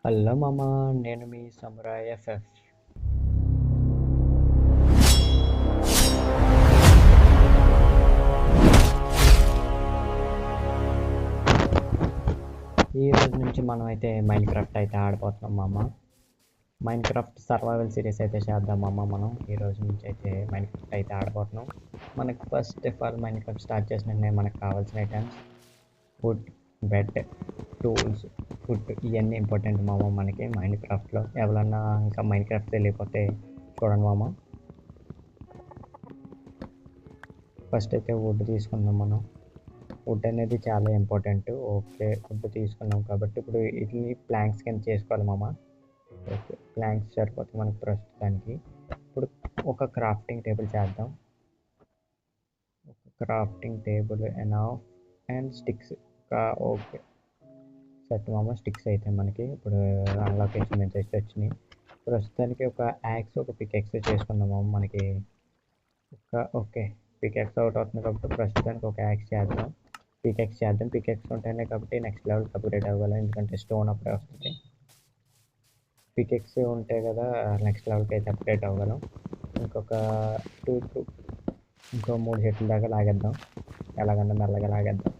Hello మామ, నేను మీ samurai FF. ఈ రోజు నుంచి మనం అయితే మైన్క్రాఫ్ట్ అయితే ఆడిపోతున్నాం మామ. మైన్క్రాఫ్ట్ సర్వైవల్ సిరీస్ అయితే చేద్దాం మామ. మనం ఈ రోజు నుంచి అయితే మైన్క్రాఫ్ట్ అయితే ఆడిపోతున్నాం. మనకు first of all Minecraft start చేసినట్టే మనకు కావాల్సిన items food, bed, tools, food ఇవన్నీ ఇంపార్టెంట్ మామ మనకి మైన్క్రాఫ్ట్లో. ఎవరన్నా ఇంకా మైన్క్రాఫ్ట్ తెలియకపోతే చూడండి మామ. ఫస్ట్ అయితే వుడ్ తీసుకుందాం మనం. వుడ్ అనేది చాలా ఇంపార్టెంట్. ఓకే, వుడ్ తీసుకున్నాం కాబట్టి ఇప్పుడు వీటిని ప్లాంక్స్ కింద చేసుకోవాలి మామ. ఓకే, ప్లాంక్స్ సరిపోతుంది మనకు ప్రస్తుతానికి. ఇప్పుడు ఒక క్రాఫ్టింగ్ టేబుల్ చేద్దాం. ఒక crafting table enough and sticks. Okay set మామ. స్టిక్స్ అయితే మనకి ఇప్పుడు అన్లాకేషన్ అయితే వచ్చినాయి. ప్రస్తుతానికి ఒక యాక్స్, ఒక పికెక్స్ చేసుకుందాం మామ. మనకి ఓకే పికెక్స్ అవుట్ అవుతుంది కాబట్టి ప్రస్తుతానికి ఒక యాక్స్ చేద్దాం. పికెక్స్ ఉంటేనే కాబట్టి నెక్స్ట్ లెవెల్కి అప్గ్రేడ్ అవ్వాలి. ఎందుకంటే స్టోన్ అప్పుడే వస్తుంది. పికెక్స్ ఉంటే కదా నెక్స్ట్ లెవెల్కి అయితే అప్గ్రేడ్ అవ్వగలం. ఇంకొక ఇంకో 3 చెట్ల దాకా లాగేద్దాం. ఎలాగన్నా మెల్లగా లాగేద్దాం.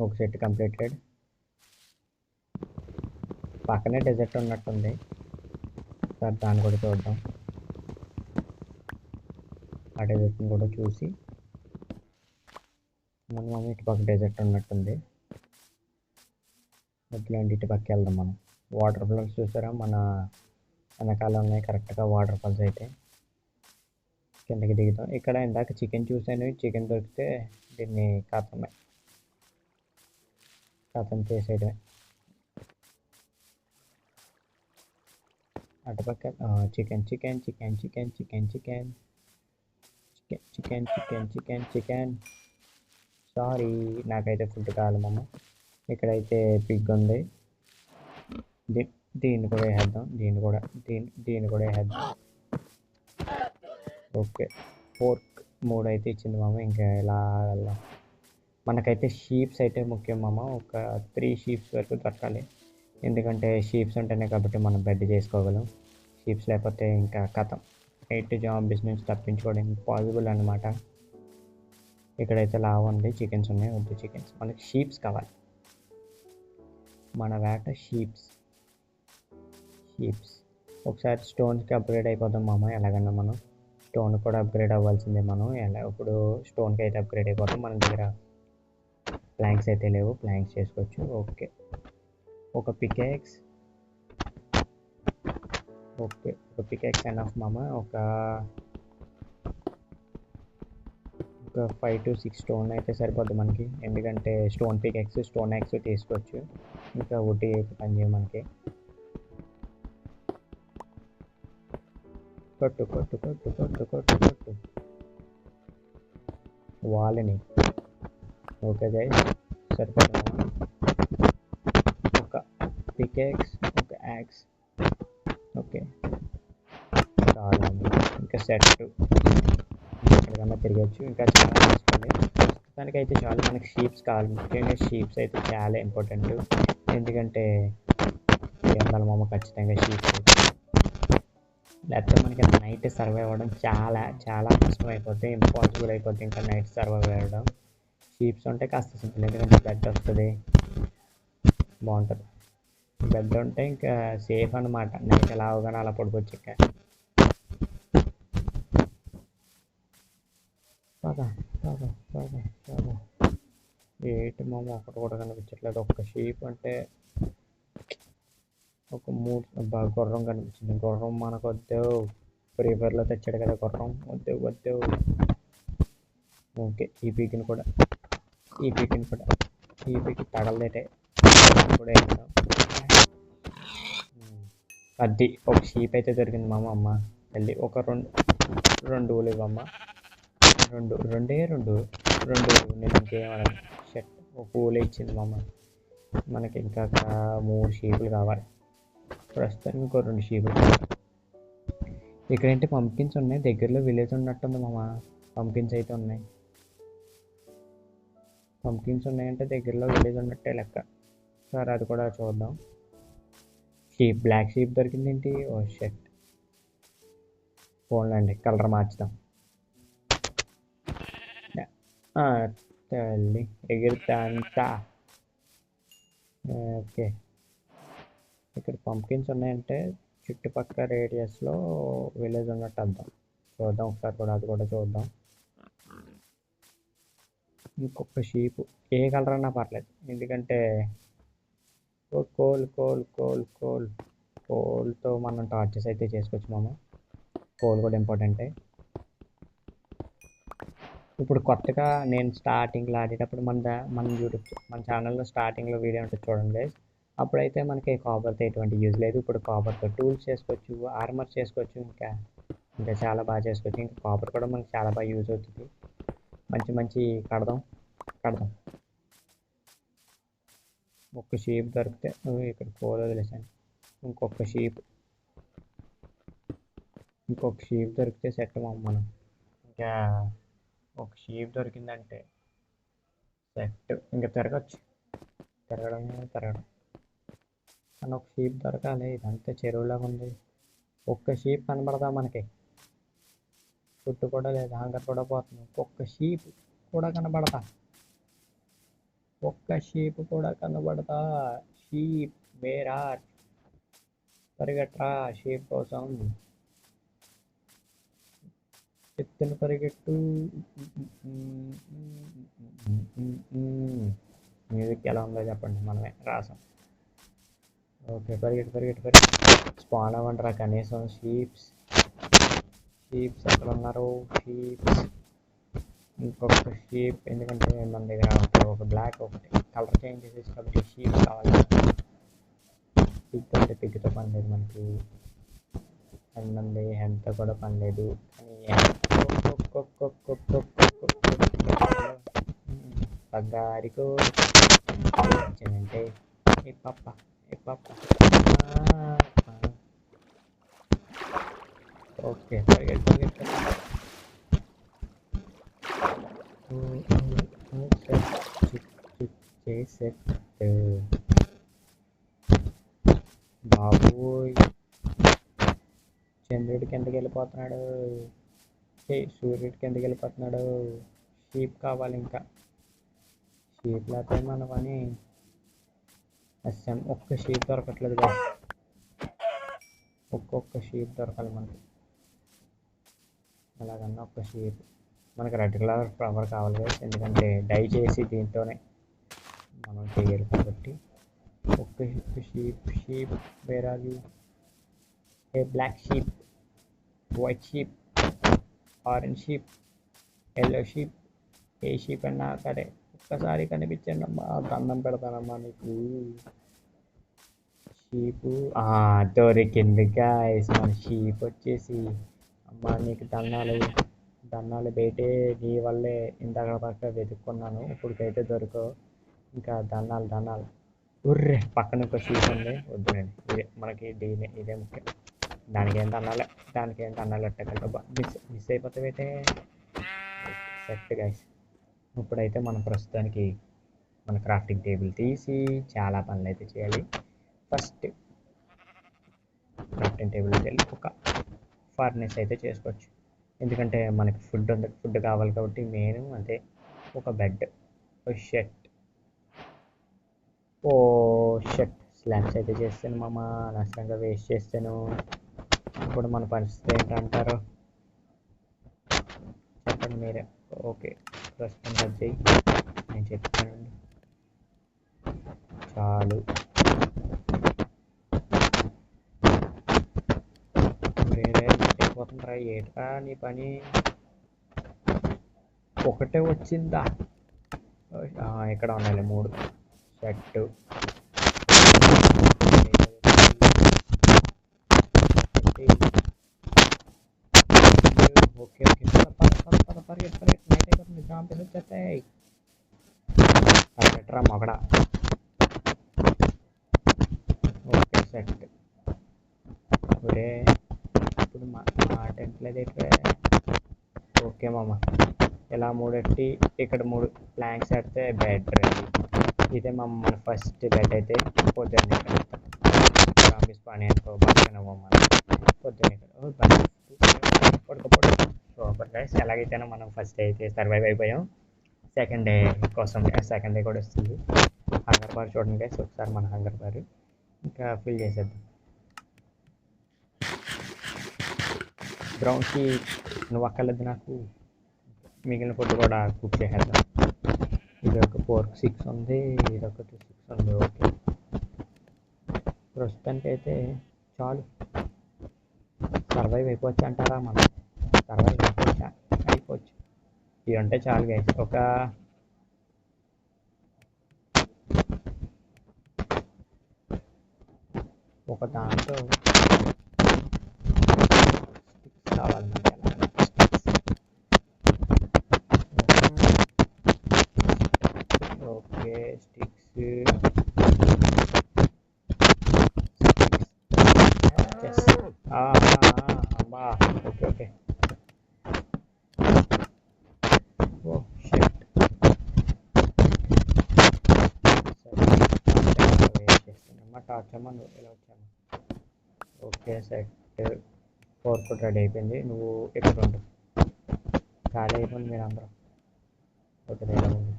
ఒక సెట్ కంప్లీటెడ్. పక్కనే డెజర్ట్ ఉన్నట్టుంది, సార్ దాన్ని కూడా చూద్దాం. ఆ డెజర్ట్ని కూడా చూసి మనం ఇటు పక్క డెజర్ట్ ఉన్నట్టుంది. వద్దులేండి, ఇటు పక్క వెళ్దాం మనం. వాటర్ ఫాల్స్ చూసారా మన వెనకాల ఉన్నాయి కరెక్ట్గా వాటర్ ఫాల్స్. అయితే కిందకి దిగుతాం. ఇక్కడ ఇందాక చికెన్ చూసాను. చికెన్ దొరికితే దీన్ని కథం చేసేయడమే. అటుపక్క chicken chicken chicken chicken chicken chicken chicken chicken chicken chicken. Sorry, నాకైతే ఫుడ్ కావాలి మామ. ఇక్కడైతే పిగ్ ఉంది. దీన్ని కూడా వేసేద్దాం. దీన్ని కూడా వేసేద్దాం. ఓకే, పోర్క్ 3 అయితే ఇచ్చింది మామ. ఇంకా ఇలా వెళ్దాం. మనకైతే షీప్స్ అయితే ముఖ్యం మామ. ఒక 3 షీప్స్ వరకు దొరకాలి. ఎందుకంటే షీప్స్ ఉంటేనే కాబట్టి మనం బెడ్ చేసుకోగలం. షీప్స్ లేకపోతే ఇంకా కథం. 8 జాంబీస్ నుంచి తప్పించుకోవడం ఇంపాసిబుల్ అనమాట. ఇక్కడైతే లావా ఉంది, చికెన్స్ ఉన్నాయి. వద్దు చికెన్స్, మనకి షీప్స్ కావాలి. మన వేట షీప్స్. ఒకసారి స్టోన్స్కి అప్గ్రేడ్ అయిపోదాం మామ. ఎలాగన్నా మనం స్టోన్ కూడా అప్గ్రేడ్ అవ్వాల్సిందే మనం. ఇప్పుడు స్టోన్కి అయితే అప్గ్రేడ్ అయిపోతాం. మన దగ్గర ప్లాంక్స్ అయితే లేవు, ప్లాంక్స్ చేసుకోవచ్చు. ఓకే, ఒక పికెక్స్. ఓకే, ఒక పికెక్స్ ఎనఫ్ మామ. ఒక 5 to 6 స్టోన్ అయితే సరిపోద్ది మనకి. ఎందుకంటే స్టోన్ పికెక్స్, స్టోన్ యాక్స్ తీసుకోవచ్చు. ఇంకా వుడ్ అయితే పనిచేయ మనకి. కొట్టు వాళ్ళని. ఓకే గైస్, సరిపోతుంది. ఒక పికెక్స్, ఒక యాక్స్. ఓకే చాలా ఇంకా సెట్. ఎక్కడికన్నా తిరగచ్చు. ఇంకా చాలా తీసుకోండి. ప్రస్తుతానికి అయితే చాలా మనకి షీప్స్ కావాలి. ముఖ్యంగా షీప్స్ అయితే చాలా ఇంపార్టెంట్. ఎందుకంటే ఉండాలి మామ ఖచ్చితంగా షీప్స్. లేకపోతే మనకి నైట్ సర్వైవ్ అవ్వడం చాలా చాలా కష్టం అయిపోద్ది, ఇంపాసిబుల్ అయిపోద్ది. ఇంకా నైట్ సర్వైవ్ అవ్వడం. షీప్స్ ఉంటే కాస్త సింపుల్, ఎందుకంటే బెడ్ వస్తుంది, బాగుంటుంది. బెడ్ ఉంటే ఇంకా సేఫ్ అనమాట. నైట్ ఎలా అవగానే అలా పడుకోవచ్చు. ఇంకా ఏంటి మామ ఒకటి కూడా కనిపించట్లేదు. ఒక్క షీప్ అంటే ఒక 3 గుర్రం కనిపించింది. గుర్రం మనకు వద్దు. ప్రీఫర్లో తెచ్చాడు కదా గుర్రం. వద్దు. ఓకే, ఈ పీకిని కూడా తగలదేటే కూడా వేద్దాం. అది ఒక షీప్ అయితే దొరికింది మామ. అమ్మ తల్లి, ఒక రెండు ఇవ్వమ్మ. రెండు నేను ఇంకేమన్నా షర్ట్. ఒక ఊలే ఇచ్చింది మామ. మనకి ఇంకా 3 షీపులు కావాలి. ప్రస్తుతానికి ఇంకో 2 షీపులు కావాలి. ఇక్కడేంటి పంప్కిన్స్ ఉన్నాయి. దగ్గరలో విలేజ్ ఉన్నట్టుంది మామ. పంప్కిన్స్ అయితే ఉన్నాయి. పంకిన్స్ ఉన్నాయంటే దగ్గరలో విలేజ్ ఉన్నట్టే లెక్క. సరే అది కూడా చూద్దాం. షీప్, బ్లాక్ షీప్ దొరికిందేంటి? Oh shit. పోన్లండి, కలర్ మార్చుదాం. తల్లి ఎగిరితే అంతా. ఓకే, ఇక్కడ పంకిన్స్ ఉన్నాయంటే చుట్టుపక్కల రేడియస్లో విలేజ్ ఉన్నట్టు అర్థం. చూద్దాం ఒకసారి కూడా, అది కూడా చూద్దాం. ఇంకొక షీప్, ఏ కలర్ అన్నా పర్లేదు, ఎందుకంటే కోల్ కోల్ కోల్ కోల్ కోల్తో మనం టార్చెస్ అయితే చేసుకోవచ్చు మామ. కోల్ కూడా ఇంపార్టెంటే. ఇప్పుడు కొత్తగా నేను స్టార్టింగ్లో ఆడేటప్పుడు మన యూట్యూబ్ మన ఛానల్లో స్టార్టింగ్లో వీడియో ఉంటుంది చూడండి గైస్. అప్పుడైతే మనకి కాపర్తో ఎటువంటి యూజ్ లేదు. ఇప్పుడు కాపర్తో టూల్స్ చేసుకోవచ్చు, ఆర్మర్ చేసుకోవచ్చు, ఇంకా ఇంకా చాలా బాగా చేసుకోవచ్చు. ఇంకా కాపర్ కూడా మనకి చాలా బాగా యూజ్ అవుతుంది. మంచి మంచి కడదాం. ఒక్క షీప్ దొరికితే, ఇక్కడ కోల్ వదిలేసాను. ఇంకొక షీప్ దొరికితే సెట్ మనం. ఇంకా ఒక షీప్ దొరికిందంటే సెట్, ఇంకా తిరగడం కానీ ఒక షీప్ దొరకాలి. ఇదంతా చెరువులాగా ఉంది. ఒక్క షీప్ కనబడదా మనకి? ఫుడ్ కూడా లేదు, హంగర్ కూడా పోతుంది. ఒక్క షీప్ కూడా కనబడతా. Sheep where are? పరిగెట్రా షీప్ కోసం, ఎత్తున పరిగెట్టు. మ్యూజిక్ ఎలా ఉందో చెప్పండి, మనమే రాసాం. ఓకే, పరిగెట్టు. స్పాన్ అవ్వండిరా కనీసం. షీప్స్ ఎక్కడ ఉన్నారు? షీప్స్. ఇంకొక షీప్, ఎందుకంటే మన దగ్గర ఒక బ్లాక్, ఒకటి కలర్ చేంజ్ చేసేసి కాబట్టి షీప్ కావాలి. పిగ్తో పని లేదు మనకి. హెడ్తో కూడా పని లేదు. కానీ పగ్గారికో వచ్చిందంటే ఏ పప్ప. ఓకే, పరిగెట్టు. సెట్ బాబోయ్, చంద్రుడికి ఎందుకు వెళ్ళిపోతున్నాడు? సూర్యుడికి ఎందుకు వెళ్ళిపోతున్నాడు? షీప్ కావాలి. ఇంకా షీప్ లేకపోతే మన పని అస్సాం. ఒక్క షీప్ దొరకట్లేదు కదా. ఒక్కొక్క షీప్ దొరకాలి మనకి. అలాగన్నా ఒక్క షీప్. మనకి రెడ్ కలర్ ఫ్లవర్ కావాలి కదా, ఎందుకంటే డై చేసి దీంతోనే మనం చేయాలి కాబట్టి. ఒక్క sheep where are you? A black sheep, white sheep, orange sheep, yellow sheep, ఏ షీప్ అన్నా సరే ఒక్కసారి కనిపించండి అమ్మా, దండం పెడతానమ్మా నీకు. షీపు దొరికింది గాయ్స్, మన షీప్ వచ్చేసి. అమ్మా నీకు దన్నాలు బయటే, నీ వల్లే ఇందాక దాకా వెతుక్కున్నాను, ఇప్పటికైతే దొరకవు. ఇంకా దన్నాలు. ఉర్రే, పక్కన ఒక షీప్ ఉంది, వద్దునండి, ఇదే మనకి ఇదే ముఖ్యం. దానికి ఏం దన్నాలు ఎట్టగలరా? మిస్ అయిపోతావైతే. Set guys. ఇప్పుడైతే మనం ప్రస్తుతానికి మన క్రాఫ్టింగ్ టేబుల్ తీసి చాలా పనులు అయితే చేయాలి. ఫస్ట్ క్రాఫ్టింగ్ టేబుల్కి వెళ్ళి ఒక ఫర్నెస్ అయితే చేసుకోవచ్చు, ఎందుకంటే మనకి ఫుడ్ కావాలి కాబట్టి. మెయిన్ అదే. ఒక బెడ్. ఓ షట్ స్లాబ్స్ అయితే చేస్తాను మామ, అనవసరంగా వేస్ట్ చేస్తాను. ఇప్పుడు మన పరిస్థితి ఏంటంటారు చెప్పండి మీరే. ఓకే, ప్రస్తుతం అది నేను చెప్తానండి. చాలు. వేరే అయిపోతుందిరా, ఏట్రా నీ పని? ఒకటే వచ్చిందా? ఇక్కడ ఉన్నాయి 3 షర్టు. ఓకే పరిగెట్టు. నైట్ అయిపోతుంది, జాంపీస్ వచ్చేస్తాయి. పరిగెట్టరా మొగడా. Okay set. ఒరే, ఇప్పుడు మా టెంట్లేదు అయితే. ఓకే మామ, ఇలా 3 పెట్టి ఇక్కడ 3 ప్లాంక్స్ పెడితే బెడ్ రెడీ. ఇదే మన ఫస్ట్ బెడ్ అయితే పొద్దున్నే జాంబీస్ పని అనుకో బతకనివ్వం మనం పొద్దున్నే పడుకో సూపర్ గైస్. ఎలాగైతేనో మనం ఫస్ట్ అయితే సర్వైవ్ అయిపోయాం. సెకండ్ డే కోసం సెకండ్ డే కూడా వస్తుంది. హంగర్ బార్ చూడండి గైస్ ఒకసారి మన హంగర్ బార్ ఇంకా ఫిల్ చేసేద్దాం. బ్రౌన్కి నువ్వు అక్కర్లేదు నాకు, మిగిలిన ఫుడ్ కూడా కుక్ చేసేద్దాం. ఇది ఒక 4-6 ఉంది, ఇది ఒకటి 6 ఉంది. ఓకే ప్రస్తుతానికి అయితే చాలు. సర్వైవ్ అయిపోవచ్చు అంటారా? మనం సర్వైవ్ అయిపోవచ్చు. ఇవి ఉంటే చాలు గైస్. ఒక దాంట్లో స్టిక్స్ కావాలి మనకి. ఓకే స్టిక్స్ అబ్బా. Okay okay. Oh shit. Torch అమ్మ ఇలా వచ్చాను. Okay set. 4 కూడా రెడీ అయిపోయింది. నువ్వు ఇక్కడ ఉండు. ఖాళీ అయిపోయింది మీరు అందరూ. ఓకే రెడీ ఉంది.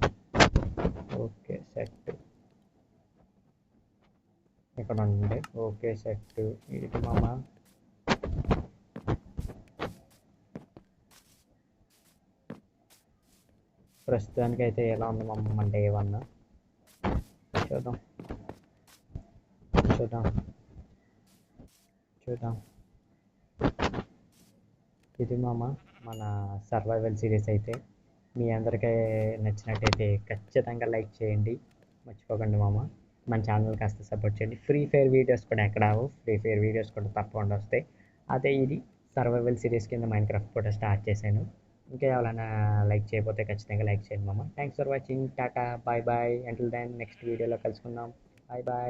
ఓకే సెట్ ఇక్కడ ఉండండి. Okay set. ఇది మామ ప్రస్తుతానికి అయితే ఎలా ఉంది మామ అంటే ఏమన్నా చూద్దాం చూద్దాం చూద్దాం. ఇది మామ మన సర్వైవల్ సిరీస్ అయితే మీ అందరికీ నచ్చినట్టయితే ఖచ్చితంగా లైక్ చేయండి, మర్చిపోకండి మామ. మన ఛానల్ కాస్త సపోర్ట్ చేయండి. ఫ్రీ ఫైర్ వీడియోస్ కూడా ఎక్కడ ఫ్రీ ఫైర్ వీడియోస్ కూడా తప్పకుండా వస్తాయి. అదే ఇది సర్వైవల్ సిరీస్ కింద మైన్క్రాఫ్ట్ కూడా స్టార్ట్ చేశాను. ఇంకా ఎవరైనా లైక్ చేయకపోతే ఖచ్చితంగా లైక్ చేయండి మామ. Thanks for watching. Tata bye bye. Until then next వీడియోలో కలుసుకుందాం. Bye bye.